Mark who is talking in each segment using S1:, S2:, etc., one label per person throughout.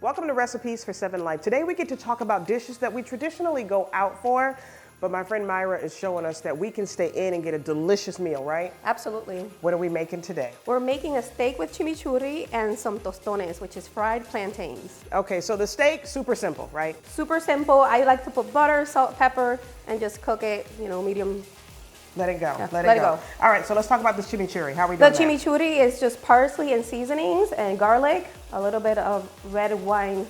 S1: Welcome to Recipes for 7 Life. Today we get to talk about dishes that we traditionally go out for, but my friend Mayra is showing us that we can stay in and get a delicious meal, right?
S2: Absolutely.
S1: What are we making today?
S2: We're making a steak with chimichurri and some tostones, which is fried plantains.
S1: Okay, so the steak, super simple, right?
S2: Super simple. I like to put butter, salt, pepper, and just cook it, medium.
S1: Let it go.
S2: Yeah,
S1: let it go. All right, so let's talk about this chimichurri. How are we doing
S2: The chimichurri is just parsley and seasonings and garlic, a little bit of red wine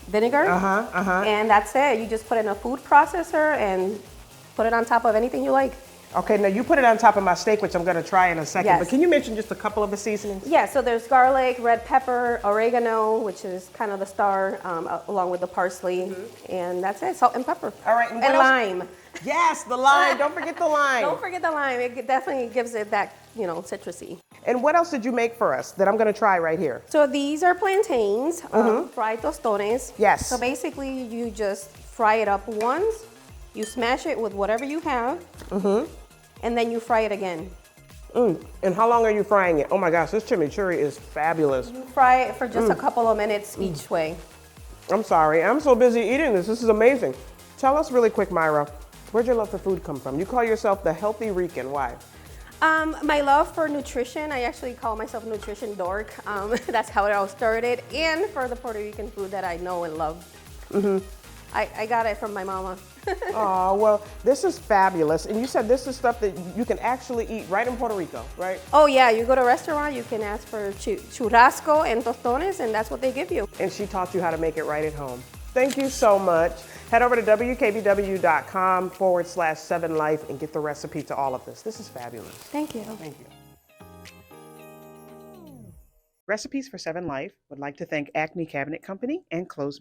S2: vinegar. And that's it. You just put it in a food processor and put it on top of anything you like.
S1: Okay, now you put it on top of my steak, which I'm going to try in a second,
S2: Yes.
S1: but can you mention just a couple of the seasonings?
S2: Yeah, so there's garlic, red pepper, oregano, which is kind of the star, along with the parsley, and that's it, salt and pepper.
S1: All right,
S2: and
S1: what else?
S2: lime.
S1: Yes, the lime. Don't forget the lime.
S2: Don't forget the lime. It definitely gives it that, citrusy.
S1: And what else did you make for us that I'm going to try right here?
S2: So these are plantains, fried tostones.
S1: Yes.
S2: So basically, you just fry it up once, you smash it with whatever you have, and then you fry it again.
S1: And how long are you frying it? Oh my gosh, this chimichurri is fabulous.
S2: You fry it for just a couple of minutes each way.
S1: I'm sorry, I'm so busy eating this. This is amazing. Tell us really quick, Mayra, where'd your love for food come from? You call yourself the healthy Rican. Why?
S2: My love for nutrition, I actually call myself a nutrition dork. That's how it all started. And for the Puerto Rican food that I know and love. I got it from my mama.
S1: Oh, well, this is fabulous. And you said this is stuff that you can actually eat right in Puerto Rico, right?
S2: Oh yeah, you go to a restaurant, you can ask for churrasco and tostones, and that's what they give you.
S1: And she taught you how to make it right at home. Thank you so much. Head over to wkbw.com/7life and get the recipe to all of this. This is fabulous.
S2: Thank you.
S1: Thank you. Recipes for 7 Life would like to thank Acme Cabinet Company and Close